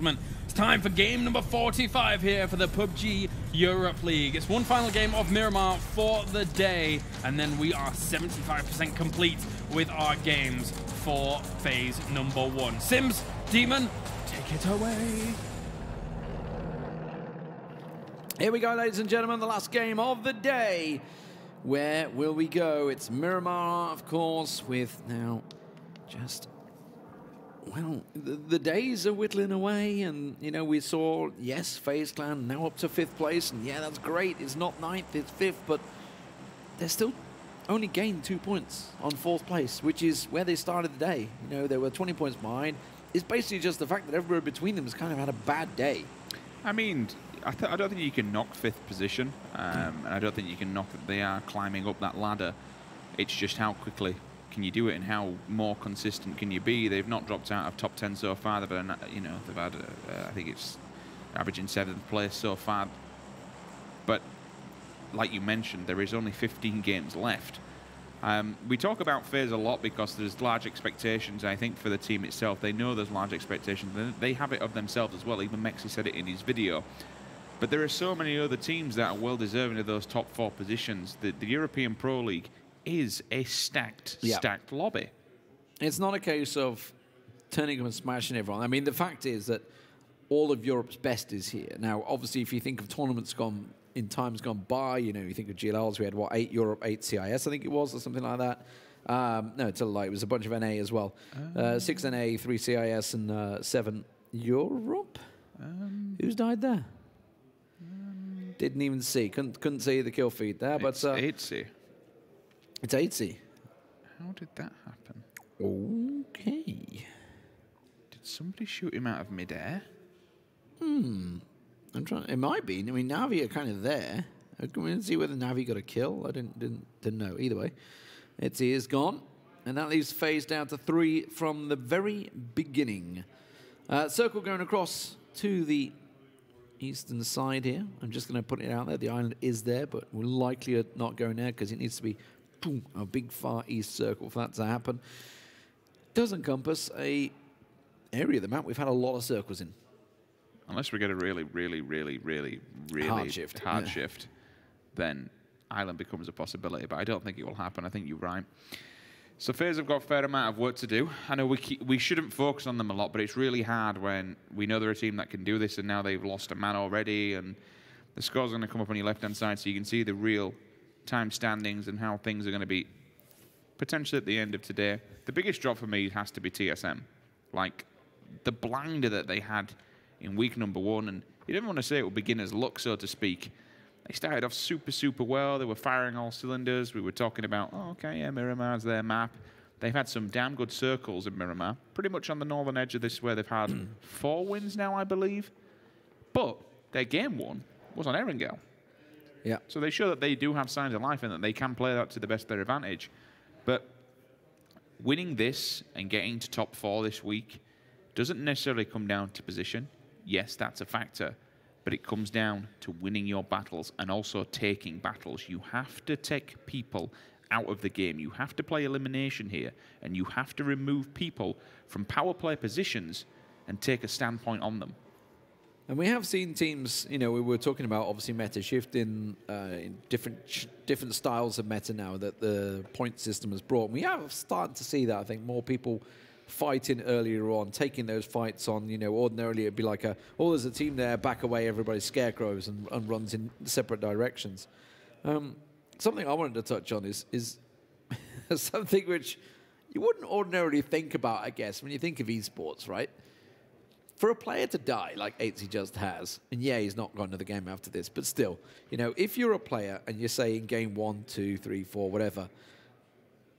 It's time for game number 45 here for the PUBG Europe League. It's one final game of Miramar for the day, and then we are 75% complete with our games for phase number 1. Sims, Demon, take it away. Here we go, ladies and gentlemen, the last game of the day. Where will we go? It's Miramar, of course, with now just... Well, the days are whittling away, and, you know, we saw, yes, FaZe Clan now up to 5th place, and yeah, that's great. It's not 9th, it's 5th, but they're still only gained 2 points on 4th place, which is where they started the day. You know, they were 20 points behind. It's basically just the fact that everywhere between them has kind of had a bad day. I mean, I don't think you can knock 5th position, and I don't think you can knock that they are climbing up that ladder. It's just how quickly can you do it, and how more consistent can you be? They've not dropped out of top 10 so far. They've had, you know, they've had, I think it's averaging 7th place so far. But like you mentioned, there is only 15 games left. We talk about FaZe a lot because there's large expectations, I think, for the team itself. They know there's large expectations. They have it of themselves as well. Even Mexi said it in his video. But there are so many other teams that are well deserving of those top 4 positions. The European Pro League is a stacked lobby. It's not a case of turning up and smashing everyone. I mean, the fact is that all of Europe's best is here. Now, obviously, if you think of tournaments in times gone by, you know, you think of GLLs, we had, what, 8 Europe, 8 CIS, I think it was, or something like that. No, it's a lie. It was a bunch of NA as well. 6 NA, 3 CIS, and 7 Europe. Who's died there? Didn't even see. Couldn't see the kill feed there. But it's ENCE. It's ENCE. How did that happen? Okay. Did somebody shoot him out of midair? I'm trying. It might be. I mean, Navi are kind of there. I didn't see whether Navi got a kill. I didn't know. Either way, ENCE is gone, and that leaves FaZe down to 3 from the very beginning. Circle going across to the eastern side here. I'm just going to put it out there. The island is there, but we're likely not going there because it needs to be a big far east circle for that to happen. Does encompass a area of the map we've had a lot of circles in. Unless we get a really hard shift, then island becomes a possibility. But I don't think it will happen. I think you're right. So FaZe have got a fair amount of work to do. I know we shouldn't focus on them a lot, but it's really hard when we know they're a team that can do this, and now they've lost a man already, and the score's going to come up on your left-hand side, so you can see the real time standings and how things are going to be potentially at the end of today. The biggest drop for me has to be TSM. Like, the blinder that they had in week number 1, and you don't want to say it was beginner's luck, so to speak. They started off super well. They were firing all cylinders. We were talking about, oh, okay, yeah, Miramar's their map. They've had some damn good circles in Miramar, pretty much on the northern edge of this, where they've had 4 wins now, I believe. But their game 1 was on Erangel. Yeah. So they show that they do have signs of life and that they can play that to the best of their advantage. But winning this and getting to top 4 this week doesn't necessarily come down to position. Yes, that's a factor. But it comes down to winning your battles and also taking battles. You have to take people out of the game. You have to play elimination here, and you have to remove people from power play positions and take a standpoint on them. And we have seen teams, you know, we were talking about obviously meta shift in different styles of meta now that the point system has brought. And we have started to see that, I think, more people fighting earlier on, taking those fights on. You know, ordinarily it'd be like oh, there's a team there, back away, everybody scarecrows and runs in separate directions. Something I wanted to touch on is something which you wouldn't ordinarily think about, I guess, when you think of esports, right? For a player to die like ENCE just has, and yeah, he's not gone to the game after this, but still, you know, if you're a player and you're saying game 1, 2, 3, 4, whatever,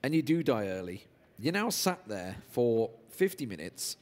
and you do die early, you're now sat there for 50 minutes.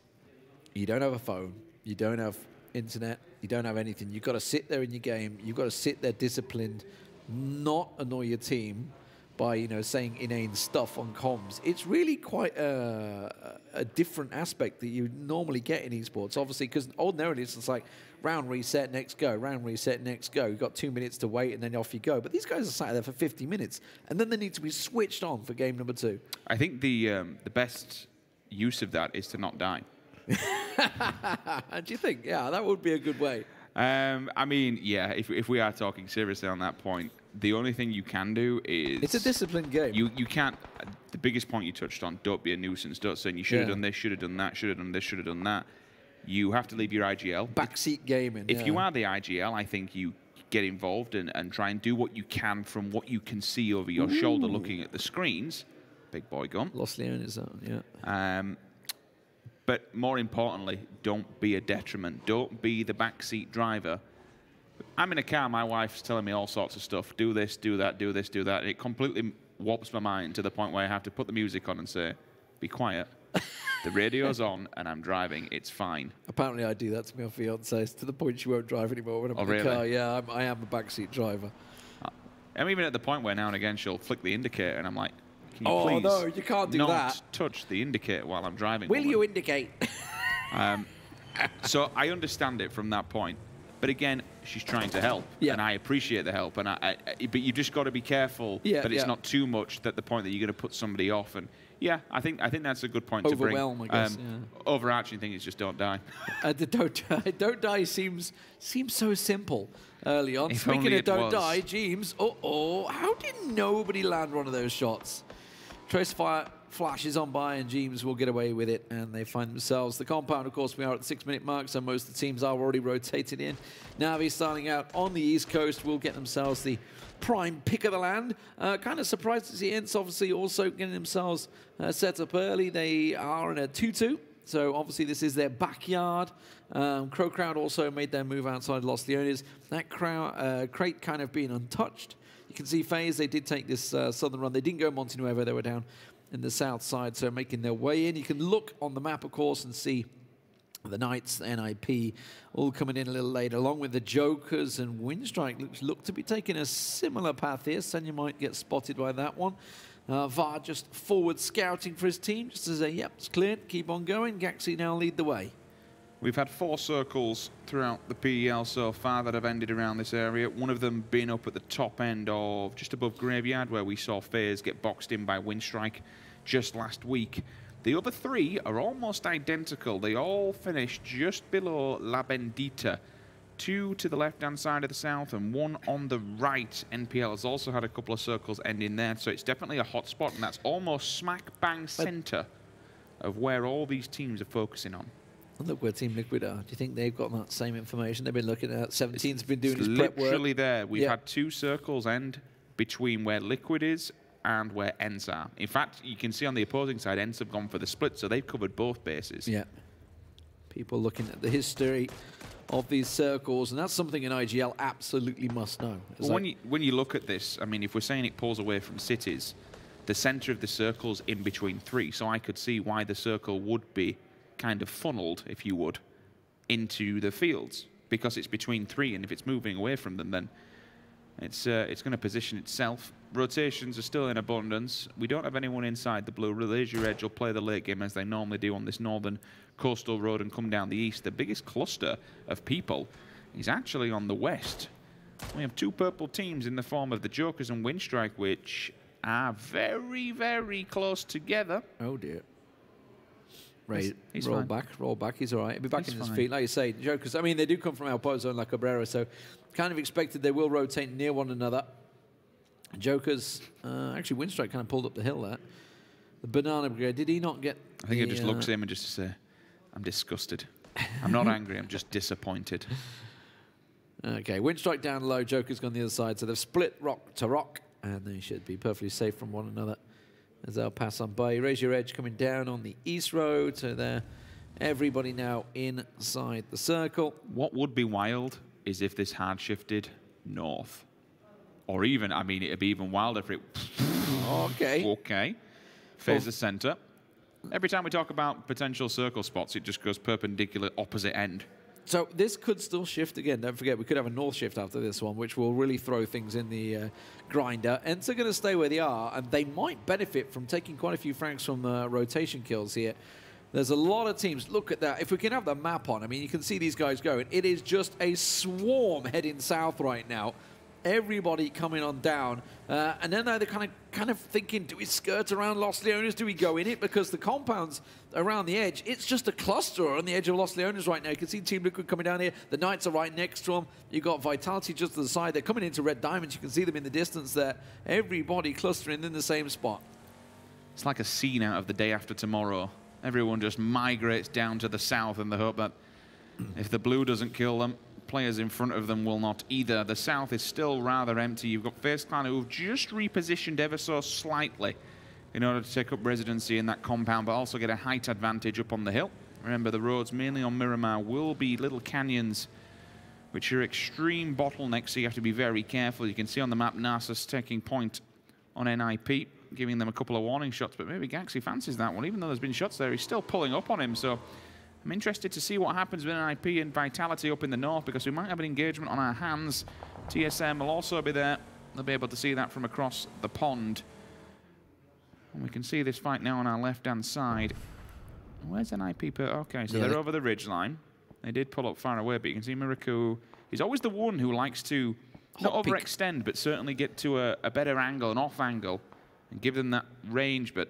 You don't have a phone. You don't have internet. You don't have anything. You've got to sit there in your game. You've got to sit there disciplined, not annoy your team by, you know, saying inane stuff on comms. It's really quite a different aspect that you normally get in esports, obviously, because ordinarily it's just like round reset, next go, round reset, next go. You've got 2 minutes to wait, and then off you go. But these guys are sat there for 50 minutes, and then they need to be switched on for game number 2. I think the best use of that is to not die. And do you think, yeah, that would be a good way? I mean, yeah, if we are talking seriously on that point, the only thing you can do is... It's a disciplined game. You can't... The biggest point you touched on, don't be a nuisance. Don't say you should have done this, should have done that, should have done this, should have done that. You have to leave your IGL. Backseat gaming. If you are the IGL, I think you get involved and try and do what you can from what you can see over your shoulder looking at the screens. Big boy gone. Los Leones, yeah. But more importantly, don't be a detriment. Don't be the backseat driver. I'm in a car, my wife's telling me all sorts of stuff. Do this, do that, do this, do that. And it completely warps my mind to the point where I have to put the music on and say, be quiet. The radio's on and I'm driving. It's fine. Apparently I do that to my fiancée to the point she won't drive anymore when I'm in the car. Yeah, I am a backseat driver. I'm even at the point where now and again she'll flick the indicator and I'm like, can you please no, you can't do that. Not touch the indicator while I'm driving? Will you indicate? So I understand it from that point. But again, she's trying to help, and I appreciate the help. And but you just got to be careful that it's not too much. That the point that you're going to put somebody off. And yeah, I think that's a good point to bring. Overwhelm, I guess. Overarching thing is just don't die. The don't die seems so simple early on. Speaking of don't die, James. How did nobody land one of those shots? Trace fire flashes on by and James will get away with it and they find themselves the compound. Of course, we are at the 6-minute mark, so most of the teams are already rotated in. Navi starting out on the East Coast will get themselves the prime pick of the land. Kind of surprised to see ENCE obviously also getting themselves set up early. They are in a 2-2, so obviously this is their backyard. CrowCrowd also made their move outside Los Leones. That crate kind of being untouched. You can see FaZe, they did take this southern run. They didn't go Monte Nuevo, they were down in the south side, so making their way in. You can look on the map, of course, and see the Knights, the NIP, all coming in a little later, along with the Jokers, and Winstrike look to be taking a similar path here. Senya might get spotted by that one. VAR just forward scouting for his team, just to say, yep, it's cleared, keep on going. Gaxi now lead the way. We've had 4 circles throughout the PEL so far that have ended around this area. One of them being up at the top end of just above Graveyard, where we saw FaZe get boxed in by Winstrike just last week. The other 3 are almost identical. They all finished just below La Bendita. 2 to the left-hand side of the south and 1 on the right. NPL has also had a couple of circles ending there, so it's definitely a hot spot, and that's almost smack bang center of where all these teams are focusing on. Look where Team Liquid are. Do you think they've got that same information they've been looking at? 17's been doing his prep work. Literally there. We've had 2 circles end between where Liquid is and where ENCE are. In fact, you can see on the opposing side, ENCE have gone for the split, so they've covered both bases. Yeah. People looking at the history of these circles, and that's something an IGL absolutely must know. Well, when you look at this, I mean, if we're saying it pulls away from cities, the center of the circle's in between 3, so I could see why the circle would be kind of funneled, if you would, into the fields, because it's between 3, and if it's moving away from them, then it's going to position itself. Rotations are still in abundance. We don't have anyone inside the blue. Leisure Edge will play the late game as they normally do on this northern coastal road and come down the east. The biggest cluster of people is actually on the west. We have 2 purple teams in the form of the Jokers and Winstrike, which are very, very close together. Oh dear. Right, he's roll fine. back, he's all right. He'll be back He's in his fine. feet. Like you say, Jokers, I mean, they do come from El Pozo and La Cabrera, so kind of expected they will rotate near one another. Jokers, actually, Winstrike kind of pulled up the hill there. The Banana Brigade, did he not get... I think it just looks at him and just to say, I'm disgusted. I'm not angry, I'm just disappointed. Okay, Winstrike down low, Joker's gone the other side, so they've split rock to rock, and they should be perfectly safe from one another as they'll pass on by. Raise your edge coming down on the east road, so they're everybody now inside the circle. What would be wild is if this hard shifted north. Or even, I mean, it'd be even wilder if it... Okay. Okay. FaZe the center. Every time we talk about potential circle spots, it just goes perpendicular opposite end. So this could still shift again. Don't forget, we could have a north shift after this one, which will really throw things in the grinder. ENCE are going to stay where they are, and they might benefit from taking quite a few frags from rotation kills here. There's a lot of teams. Look at that. If we can have the map on, I mean, you can see these guys going. It is just a swarm heading south right now. everybody coming on down. And then they're kind of thinking, do we skirt around Los Leones? Do we go in it? Because the compounds around the edge, it's just a cluster on the edge of Los Leones right now. You can see Team Liquid coming down here. The Knights are right next to them. You've got Vitality just to the side. They're coming into Red Diamonds. You can see them in the distance there. Everybody clustering in the same spot. It's like a scene out of The Day After Tomorrow. Everyone just migrates down to the south in the hope that if the blue doesn't kill them, players in front of them will not either. The south is still rather empty. You've got FaZe Clan who've just repositioned ever so slightly in order to take up residency in that compound, but also get a height advantage up on the hill. Remember, the roads mainly on Miramar will be little canyons, which are extreme bottlenecks, so you have to be very careful. You can see on the map Nasus taking point on NIP, giving them a couple of warning shots, but maybe Gaxi fancies that one. Even though there's been shots there, he's still pulling up on him, so I'm interested to see what happens with NIP and Vitality up in the north, because we might have an engagement on our hands. TSM will also be there. They'll be able to see that from across the pond. And we can see this fight now on our left-hand side. Where's NIP? Okay, so they're over the ridge line. They did pull up far away, but you can see Miraku. He's always the one who likes to not overextend, but certainly get to a better angle, an off angle, and give them that range. But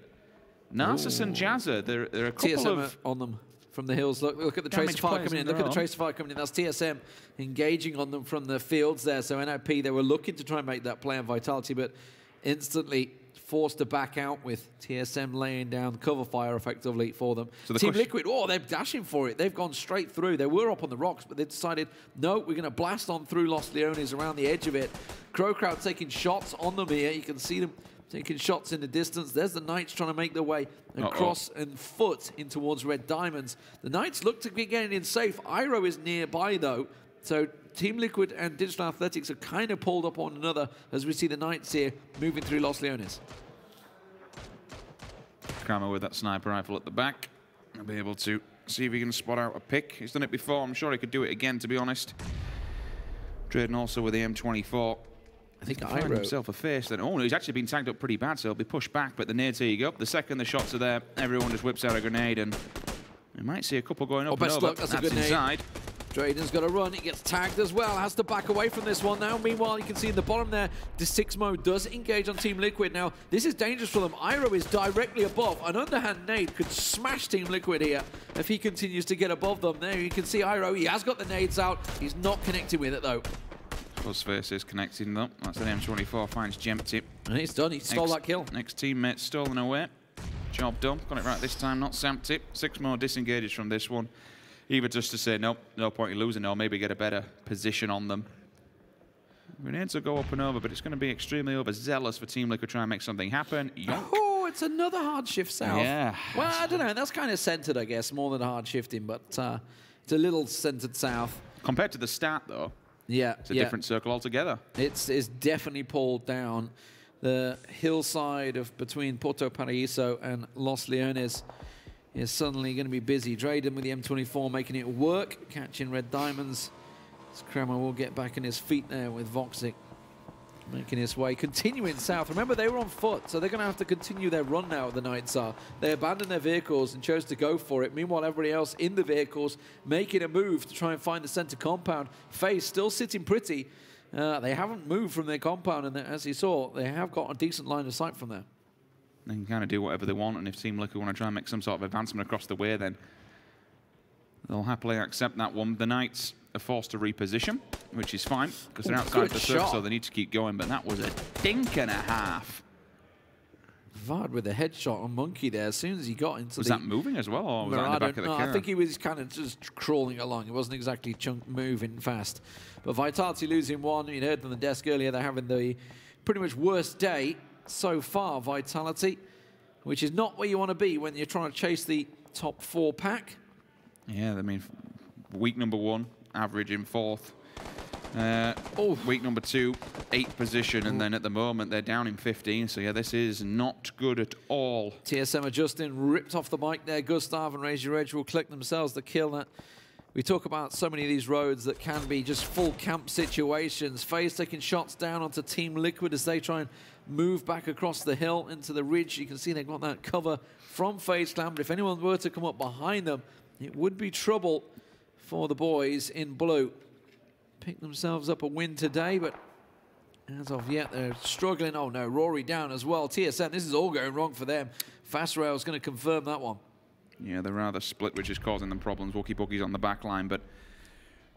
Nasus and Jazza, there are a couple TSM of on them from the hills. Look at the Tracer fire coming in. Look at the Tracer fire coming in. That's TSM engaging on them from the fields there. So NIP, they were looking to try and make that play on Vitality, but instantly forced to back out with TSM laying down cover fire effectively for them. So Team Liquid, oh, they're dashing for it. They've gone straight through. They were up on the rocks, but they decided, no, we're going to blast on through Los Leones around the edge of it. CrowCrowd taking shots on them here. You can see them taking shots in the distance. There's the Knights trying to make their way across and foot in towards Red Diamonds. The Knights look to be getting in safe. Iro is nearby, though. So Team Liquid and Digital Athletics are kind of pulled up on another as we see the Knights here moving through Los Leones. Kramer with that sniper rifle at the back. I'll be able to see if he can spot out a pick. He's done it before. I'm sure he could do it again, to be honest. Trading also with the M24. I think Iro find himself a face. Then, oh, no, he's actually been tagged up pretty bad, so he'll be pushed back. But the nades, here you go. The second the shots are there, everyone just whips out a grenade, and we might see a couple going up and over. Luck. That's a good inside. Nade. Drayden's got to run. He gets tagged as well. Has to back away from this one now. Meanwhile, you can see in the bottom there, the 6 mode does engage on Team Liquid. Now, this is dangerous for them. Iro is directly above. An underhand nade could smash Team Liquid here if he continues to get above them. There you can see Iro. He has got the nades out. He's not connecting with it, though. Face is connecting, though. That's an M24. Finds Gempty. And he's done. He stole that kill. Next teammate stolen away. Job done. Got it right this time. Not Sampty. 6 more disengages from this one. Either just to say, nope, no point in losing, or maybe get a better position on them. Grenades will go up and over, but it's going to be extremely overzealous for Team Liquid to try and make something happen. Yonk. Oh, it's another hard shift south. Yeah. Well, I don't know. That's kind of centered, I guess, more than hard shifting, but it's a little centered south. Compared to the start, though, it's a different circle altogether. It's definitely pulled down. The hillside of between Puerto Paraíso and Los Leones is suddenly going to be busy. Drayden with the M24 making it work, catching Red Diamonds. Kramer will get back on his feet there with Voxic making his way, continuing south. Remember, they were on foot, so they're going to have to continue their run now, the Knights are. They abandoned their vehicles and chose to go for it. Meanwhile, everybody else in the vehicles making a move to try and find the center compound. FaZe still sitting pretty. They haven't moved from their compound, and as you saw, they have got a decent line of sight from there. They can kind of do whatever they want, and if Team Liquid want to try and make some sort of advancement across the way, then they'll happily accept that one. The Knights are forced to reposition, which is fine, because they're outside the circle, so they need to keep going, but that was a dink and a half. Vard with a headshot on Monkey there as soon as he got into Was that moving as well, or was that in the back of the car? I think he was kind of just crawling along. It wasn't exactly moving fast. But Vitality losing one. You heard from the desk earlier, they're having the pretty much worst day so far, Vitality, which is not where you want to be when you're trying to chase the top 4 pack. Yeah, I mean, week number 1, average in 4th. Week number 2, 8th position, and then at the moment they're down in 15. So yeah, this is not good at all. TSM are Justin ripped off the mic there. Gustav and Raise Your Edge will collect themselves the kill. That we talk about so many of these roads that can be just full camp situations. FaZe taking shots down onto Team Liquid as they try and move back across the hill into the ridge. You can see they've got that cover from FaZe Clan, but if anyone were to come up behind them, it would be trouble for the boys in blue. Pick themselves up a win today, but as of yet, they're struggling. Oh no, Rory down as well. TSM, this is all going wrong for them. Fastrail's going to confirm that one. Yeah, they're rather split, which is causing them problems. Wookie Bookies on the back line, but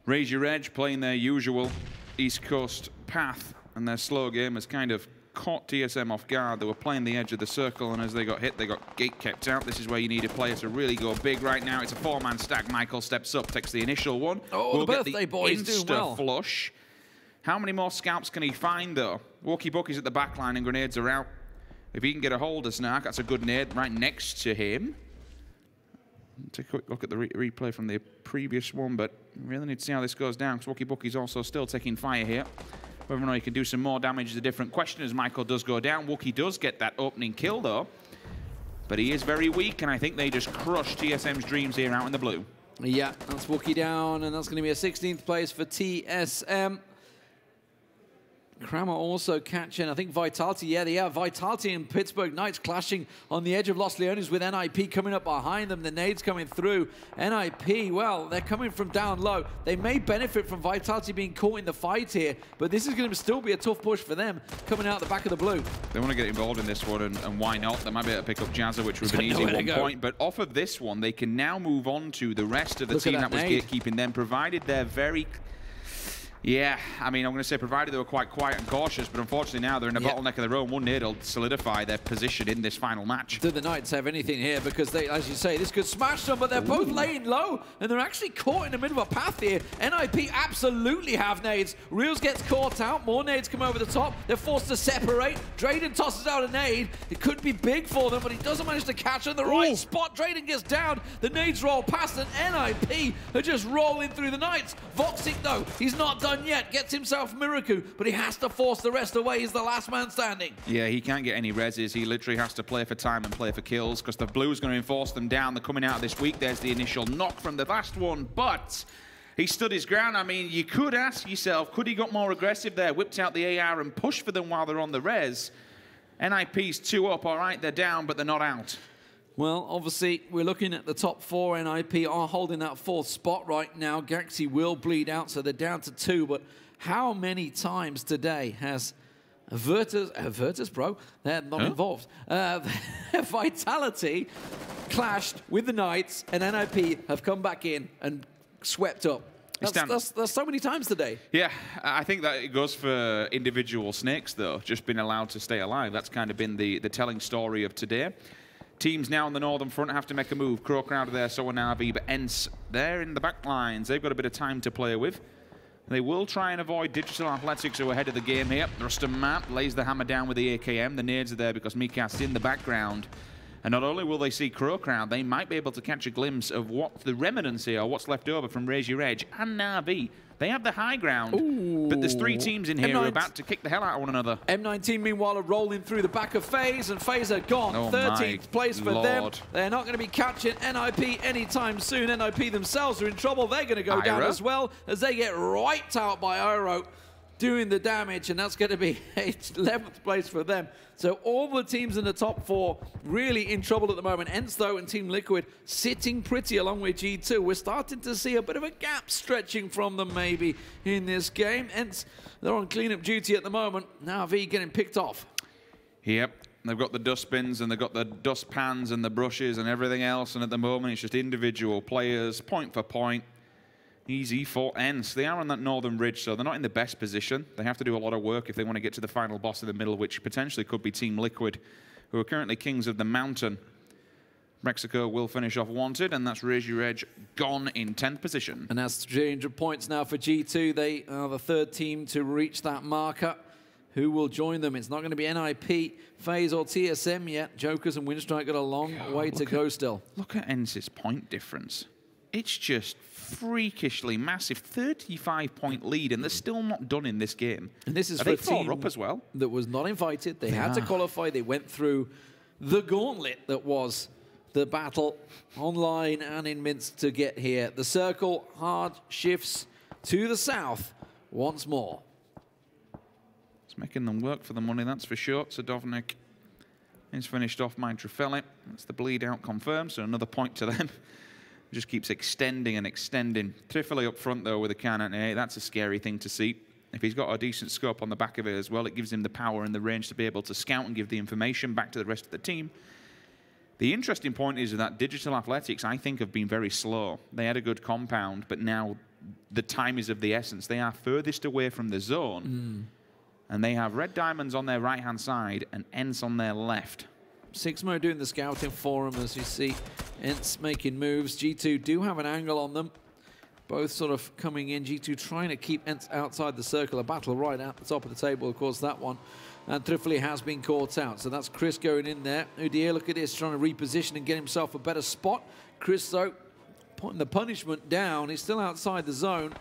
Raise Your Edge playing their usual East Coast path, and their slow game has kind of caught TSM off guard. They were playing the edge of the circle, and as they got hit, they got gate kept out. This is where you need a player to really go big right now. It's a 4-man stack. Michael steps up, takes the initial one. Oh, the birthday boy's doing well. Flush. How many more scalps can he find, though? Wookie Bookies at the back line, and grenades are out. If he can get a hold of Snark, that's a good nade right next to him. Take a quick look at the replay from the previous one, but really need to see how this goes down, because Wookie Bookie's also still taking fire here. Whether or not he can do some more damage is a different question as Michael does go down. Wookie does get that opening kill, though. But he is very weak, and I think they just crushed TSM's dreams here out in the blue. Yeah, that's Wookie down, and that's going to be a 16th place for TSM. Kramer also catching, I think, Vitality. Yeah, they have Vitality and Pittsburgh Knights clashing on the edge of Los Leones with NIP coming up behind them. The nades coming through. NIP, well, they're coming from down low. They may benefit from Vitality being caught in the fight here, but this is going to still be a tough push for them coming out the back of the blue. They want to get involved in this one, and why not? They might be able to pick up Jazza, which would have been easy at one point. But off of this one, they can now move on to the rest of the team that was gatekeeping them, provided they're very... Yeah, I mean, I'm going to say provided they were quite quiet and cautious, but unfortunately now they're in a bottleneck of their own. One nade will solidify their position in this final match. Do the Knights have anything here? Because they, as you say, this could smash them, but they're both laying low, and they're actually caught in the middle of a path here. NIP absolutely have nades. Reels gets caught out. More nades come over the top. They're forced to separate. Drayden tosses out a nade. It could be big for them, but he doesn't manage to catch in the right spot. Drayden gets down. The nades roll past, and NIP are just rolling through the Knights. Voxic, though, he's not done yet. Gets himself Miracle, but he has to force the rest away. He's the last man standing. Yeah, he can't get any reses. He literally has to play for time and play for kills, because the Blue's going to enforce them down. They're coming out of this week. There's the initial knock from the last one, but he stood his ground. I mean, you could ask yourself, could he got more aggressive there, whipped out the AR and pushed for them while they're on the res? NIP's 2 up. All right, they're down, but they're not out. Well, obviously, we're looking at the top 4. NIP are holding that 4th spot right now. Galaxy will bleed out, so they're down to 2. But how many times today has Virtus, bro, they're not involved. Vitality clashed with the Knights, and NIP have come back in and swept up. That's so many times today. Yeah, I think that it goes for individual snakes, though, just being allowed to stay alive. That's kind of been the telling story of today. Teams now on the northern front have to make a move. CrowCrowd are there, so are Navi, but ENCE, they're in the back lines. They've got a bit of time to play with. They will try and avoid Digital Athletics, who are ahead of the game here. Rustam Map lays the hammer down with the AKM. The nades are there because Mikat's in the background. And not only will they see CrowCrowd, they might be able to catch a glimpse of what the remnants here, or what's left over from Raise Your Edge and Navi. They have the high ground, but there's 3 teams in here who are about to kick the hell out of one another. M19, meanwhile, are rolling through the back of FaZe, and FaZe are gone. 13th place for them. They're not going to be catching NIP anytime soon. NIP themselves are in trouble. They're going to go down as well, as they get wiped out by Iro doing the damage, and that's going to be a 11th place for them. So all the teams in the top 4 really in trouble at the moment. ENCE, though, and Team Liquid sitting pretty along with G2. We're starting to see a bit of a gap stretching from them maybe in this game. ENCE, they're on cleanup duty at the moment. Now V getting picked off. Yep. They've got the dustbins and they've got the dustpans and the brushes and everything else, and at the moment it's just individual players, point for point. Easy for ENCE. They are on that northern ridge, so they're not in the best position. They have to do a lot of work if they want to get to the final boss in the middle, which potentially could be Team Liquid, who are currently kings of the mountain. Mexico will finish off wanted, and that's Raise Your Edge gone in 10th position. And that's 300 points now for G2. They are the 3rd team to reach that marker. Who will join them? It's not going to be NIP, FaZe, or TSM yet. Jokers and Winstrike got a long way to go still. Look at ENCE's point difference. It's just freakishly massive, 35-point lead, and they're still not done in this game. And this is for a team up as well that was not invited. They had to qualify. They went through the gauntlet that was the battle online and in Minsk to get here. The circle hard shifts to the south once more. It's making them work for the money, that's for sure. Sadovnik is finished off Mitrofelli. That's the bleed out confirmed, so another point to them. Just keeps extending and extending. Trifoli up front, though, with a can at 8. That's a scary thing to see. If he's got a decent scope on the back of it as well, it gives him the power and the range to be able to scout and give the information back to the rest of the team. The interesting point is that Digital Athletics, I think, have been very slow. They had a good compound, but now the time is of the essence. They are furthest away from the zone, and they have Red Diamonds on their right-hand side and ENCE on their left. Sixmo doing the scouting for him, as you see. ENCE making moves. G2 do have an angle on them. Both sort of coming in. G2 trying to keep ENCE outside the circle. A battle right at the top of the table, of course, that one. And Trifley has been caught out. So that's Chris going in there. Udier, look at this, trying to reposition and get himself a better spot. Chris, though, putting the punishment down. He's still outside the zone.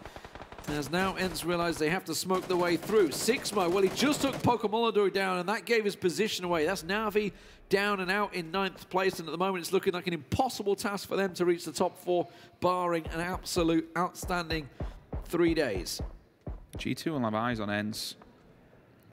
As now ENCE realize they have to smoke their way through. Sixmo, well, he just took Pokemolidor down, and that gave his position away. That's Navi down and out in 9th place, and at the moment it's looking like an impossible task for them to reach the top 4, barring an absolute outstanding 3 days. G2 will have eyes on ENCE,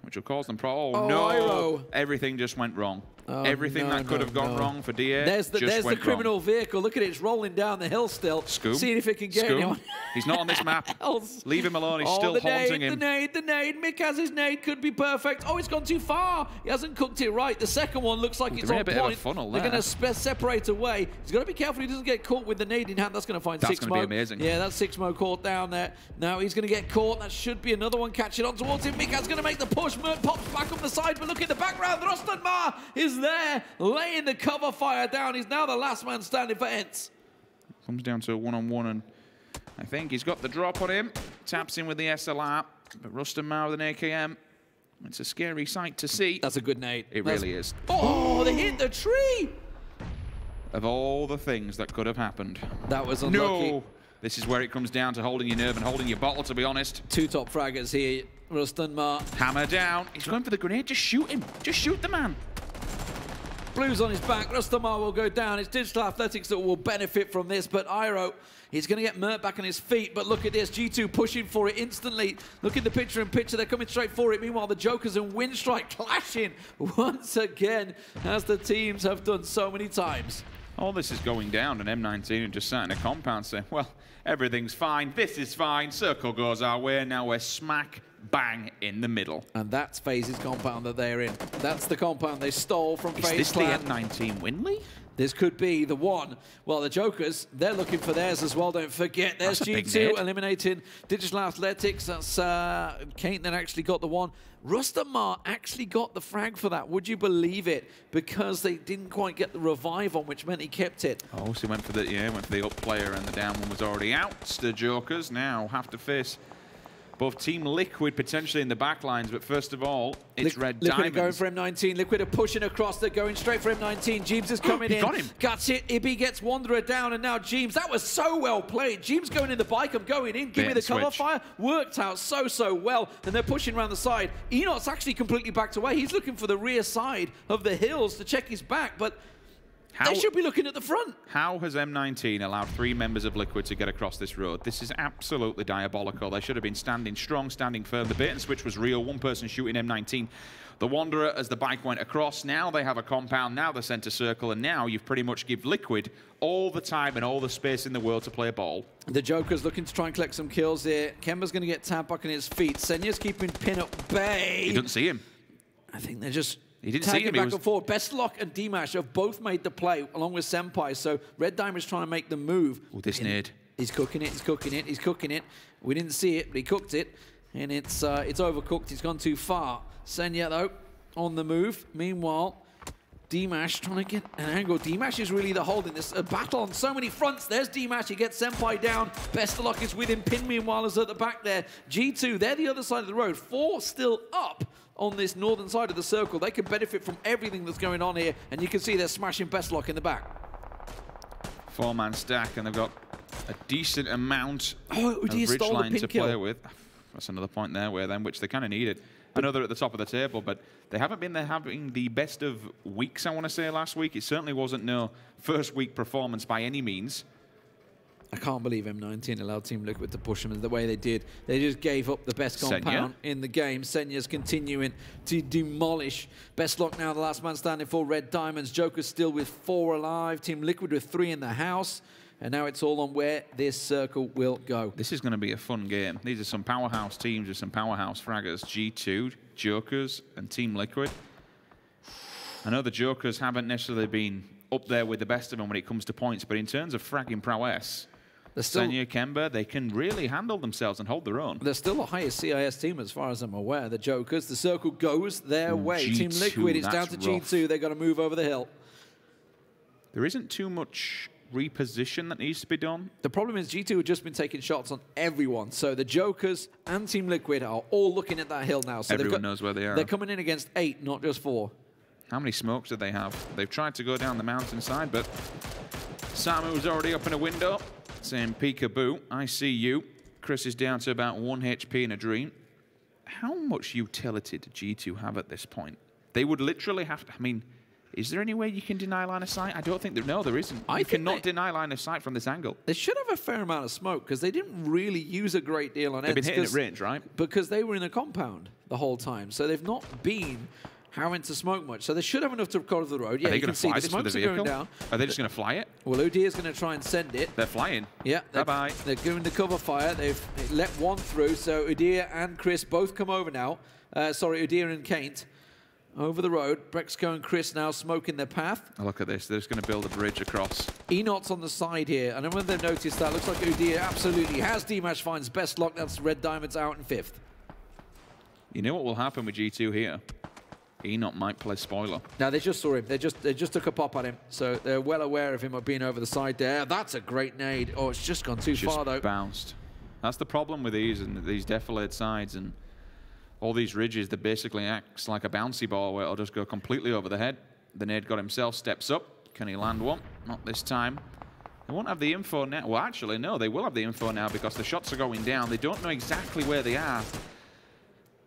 which will cause them Oh, no! Iro. Everything just went wrong. Oh, Everything that could have gone wrong for DA There's the criminal wrong. vehicle. Look at it, it's rolling down the hill still. Scoom. Seeing if it can get Scoom. anyone. He's not on this map. else. Leave him alone. He's still the haunting him. The nade. Mick has his nade. Could be perfect. Oh, it's gone too far. He hasn't cooked it right. The second one looks like it's on a bit point. of a funnel They're there. going to separate away. He's got to be careful he doesn't get caught with the nade in hand. That's going to find Sixmo. That's going to be amazing. Yeah, that's Sixmo caught down there. Now he's going to get caught. That should be another one catching on towards him. Mikaz's going to make the push. Mert pops back on the side, but look at the background. Rostenmar is there, laying the cover fire down. He's now the last man standing for ENCE. Comes down to a one-on-one, and I think he's got the drop on him. Taps in with the SLR, but Rostenmar with an AKM. It's a scary sight to see. That's a good nade. It really is. Oh, they hit the tree. Of all the things that could have happened. That was unlucky. No! This is where it comes down to holding your nerve and holding your bottle, to be honest. 2 top fraggers here. Rostenmar. Hammer down. He's going for the grenade. Just shoot him. Just shoot the man. Blues on his back. Rostenmar will go down. It's Digital Athletics that will benefit from this, but Iro, he's going to get Mert back on his feet. But look at this. G2 pushing for it instantly. Look at the picture-in-picture. They're coming straight for it. Meanwhile, the Jokers and Winstrike clashing once again, as the teams have done so many times. All this is going down, and M19 just sat in a compound saying, well, everything's fine. This is fine. Circle goes our way. Now we're smack bang in the middle. And that's FaZe's compound that they're in. That's the compound they stole from FaZe Is this Clan. the M19 Winley? This could be the one. Well, the Jokers, they're looking for theirs as well. Don't forget, there's G2 eliminating Digital Athletics. That's Kane that actually got the one. Rostenmar actually got the frag for that. Would you believe it? Because they didn't quite get the revive on, which meant he kept it. Oh, so he went for the up player, and the down one was already out. The Jokers now have to face both Team Liquid potentially in the back lines, but first of all, it's Red Diamonds. Liquid are going for M19. Liquid are pushing across. They're going straight for M19. Jeems is coming in. Got him. Guts it. Ibby gets Wanderer down, and now Jeems. That was so well played. Jeems going in the bike. I'm going in. Give me the cover fire. Worked out so well. And they're pushing around the side. Enoch's actually completely backed away. He's looking for the rear side of the hills to check his back, but they should be looking at the front. How has M19 allowed 3 members of Liquid to get across this road? This is absolutely diabolical. They should have been standing strong, standing firm. The bait and switch was real. One person shooting M19. The Wanderer as the bike went across. Now they have a compound. Now the center circle. And now you've pretty much give Liquid all the time and all the space in the world to play ball. The Joker's looking to try and collect some kills here. Kemba's going to get tapped back on his feet. Senya's keeping pin at bay. He doesn't see him. I think they're just... He didn't see him. Back and forward. Bestlock and Dimash have both made the play, along with Senpai. So Red Diamond's trying to make the move. Oh, this nade. He's cooking it. He's cooking it. He's cooking it. We didn't see it, but he cooked it, and it's overcooked. He's gone too far. Senya though on the move. Meanwhile, Dimash trying to get an angle. Dimash is really the hold in this battle on so many fronts. There's Dimash. He gets Senpai down. Bestlock is with him. Pin meanwhile is at the back there. G2, they're the other side of the road. 4 still up on this northern side of the circle. They can benefit from everything that's going on here, and you can see they're smashing Bestlock in the back. 4-man stack, and they've got a decent amount of ridge line to play with. That's another point there, which they kind of needed. I know they're at the top of the table, but they haven't been having the best of weeks, I want to say, last week. It certainly wasn't no first week performance by any means. I can't believe M19 allowed Team Liquid to push them the way they did. They just gave up the best compound in the game. Senya's continuing to demolish. Bestlock now the last man standing for Red Diamonds. Joker's still with 4 alive. Team Liquid with 3 in the house. And now it's all on where this circle will go. This is going to be a fun game. These are some powerhouse teams with some powerhouse fraggers. G2, Jokers, and Team Liquid. I know the Jokers haven't necessarily been up there with the best of them when it comes to points, but in terms of fragging prowess, Senja, Kemba, they can really handle themselves and hold their own. They're still the highest CIS team as far as I'm aware. The Jokers, the circle goes their way. G2, Team Liquid is down to G2. They've got to move over the hill. There isn't too much reposition that needs to be done. The problem is G2 have just been taking shots on everyone. So the Jokers and Team Liquid are all looking at that hill now. So everyone knows where they are. They're coming in against 8, not just 4. How many smokes do they have? They've tried to go down the mountainside, but Samu's already up in a window saying, peekaboo, I see you. Chris is down to about 1 HP in a dream. How much utility do G2 have at this point? They would literally have to, I mean, is there any way you can deny line of sight? I don't think no, there isn't. You cannot deny line of sight from this angle. They should have a fair amount of smoke because they didn't really use a great deal on ENCE. They've been hitting at range, right? Because they were in a compound the whole time. So they've not been having to smoke much. So they should have enough to cover the road. Yeah, are they you can see the smokes are going down. Are they just going to fly it? Well, Udyr is going to try and send it. They're flying. Yeah. Bye-bye. They're doing the cover fire. They've let one through. So Udyr and Chris both come over now. Sorry, Udyr and Kaint. Over the road, Brexco and Chris now smoking their path. Oh, look at this. They're just going to build a bridge across. Enot's on the side here. And when they've noticed that, looks like Udyr absolutely has Dimash finds best luck. That's Red Diamonds out in 5th. You know what will happen with G2 here? Enot might play spoiler. Now, they just saw him. They just took a pop at him. So they're well aware of him of being over the side there. That's a great nade. Oh, it's just gone too far, though. Bounced. That's the problem with these and these defilade sides and all these ridges that basically acts like a bouncy ball where it'll just go completely over the head. The nade got himself, steps up. Can he land one? Not this time. They won't have the info now. Well, actually, no, they will have the info now because the shots are going down. They don't know exactly where they are.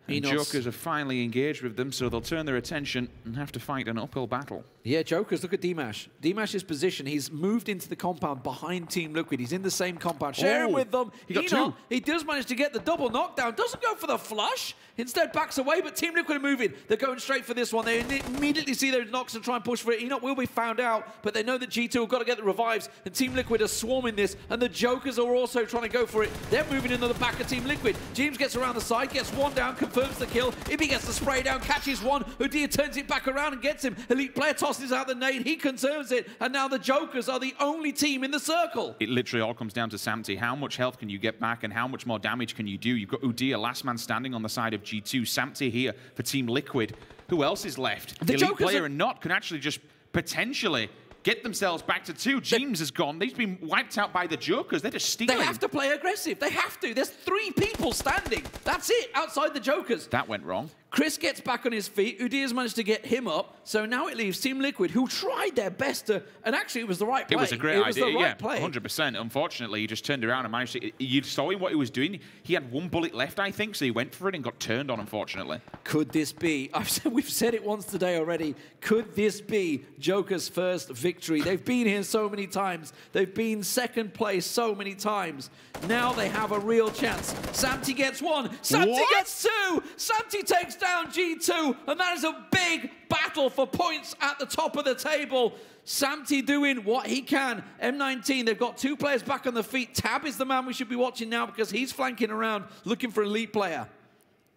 And Jokers have finally engaged with them, so they'll turn their attention and have to fight an uphill battle. Yeah, Jokers, look at Dimash. Dimash's position, he's moved into the compound behind Team Liquid. He's in the same compound, sharing with them. He got two. He does manage to get the double knockdown. Doesn't go for the flush. Instead, backs away, but Team Liquid are moving. They're going straight for this one. They immediately see those knocks and try and push for it. Enoch will be found out, but they know that G2 have got to get the revives, and Team Liquid are swarming this, and the Jokers are also trying to go for it. They're moving into the back of Team Liquid. James gets around the side, gets one down, confirms the kill. If he gets the spray down, catches one, Udyr turns it back around and gets him. Elite player tosses out the nade, he conserves it, and now the Jokers are the only team in the circle. It literally all comes down to Samty. How much health can you get back and how much more damage can you do? You've got Udyr, last man standing on the side of G2. Samty here for Team Liquid. Who else is left? The Elite player and Not can actually just potentially get themselves back to 2. James has gone. They've been wiped out by the Jokers. They're just stealing. They have to play aggressive. They have to. There's 3 people standing. That's it, outside the Jokers. That went wrong. Chris gets back on his feet. Udyr's managed to get him up. So now it leaves Team Liquid, who tried their best to... And actually, it was the right play. It was a great idea, the right play. 100%. Unfortunately, he just turned around and managed to... You saw him what he was doing. He had 1 bullet left, I think, so he went for it and got turned on, unfortunately. Could this be... We've said it once today already. Could this be Joker's first victory? They've been here so many times. They've been 2nd place so many times. Now they have a real chance. Samty gets 1. Samty gets 2. Samty takes down G2. And that is a big battle for points at the top of the table. Samty doing what he can. M19, they've got 2 players back on the feet. Tab is the man we should be watching now because he's flanking around looking for an elite player.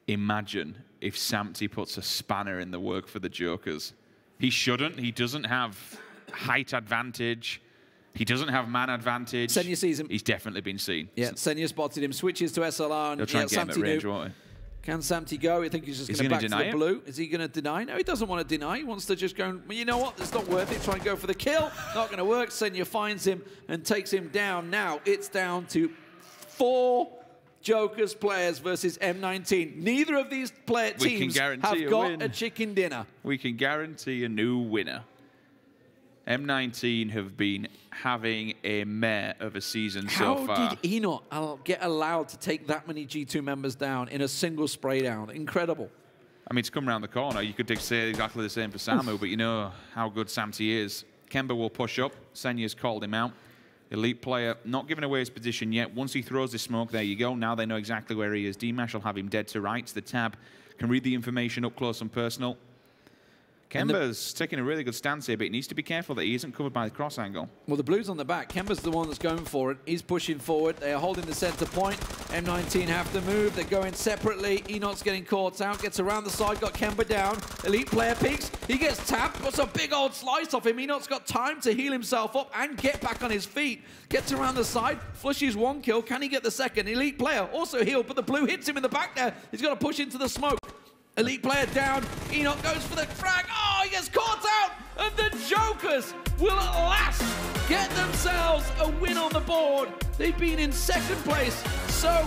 Imagine if Samty puts a spanner in the work for the Jokers. He shouldn't. He doesn't have height advantage. He doesn't have man advantage. Senja sees him. He's definitely been seen. Yeah, Senja spotted him. Switches to SLR. And they'll try and get him at range, won't they? Can Samty go? I think he's just going to back to the blue. Is he going to deny? No, he doesn't want to deny. He wants to just go, well, you know what? It's not worth it. Try and go for the kill. Not going to work. Senja finds him and takes him down. Now it's down to 4 Jokers players versus M19. Neither of these teams have got a chicken dinner. We can guarantee a new winner. M19 have been having a mare of a season so far. How did he not get allowed to take that many G2 members down in a single spray down? Incredible. I mean, to come around the corner, you could say exactly the same for Samu, but you know how good Samty is. Kemba will push up. Senya's called him out. Elite player, not giving away his position yet. Once he throws the smoke, there you go. Now they know exactly where he is. Dimash will have him dead to rights. The Tab can read the information up close and personal. Kemba's taking a really good stance here, but he needs to be careful that he isn't covered by the cross angle. Well, the blue's on the back. Kemba's the one that's going for it. He's pushing forward. They are holding the center point. M19 have to move. They're going separately. Enoch's getting caught out. Gets around the side. Got Kemba down. Elite player peeks. He gets tapped. Puts a big old slice off him. Enoch's got time to heal himself up and get back on his feet. Gets around the side. Flushes one kill. Can he get the second? Elite player also healed, but the blue hits him in the back there. He's got to push into the smoke. Elite player down. Enoch goes for the frag. Oh, he gets caught out. And the Jokers will at last get themselves a win on the board. They've been in second place so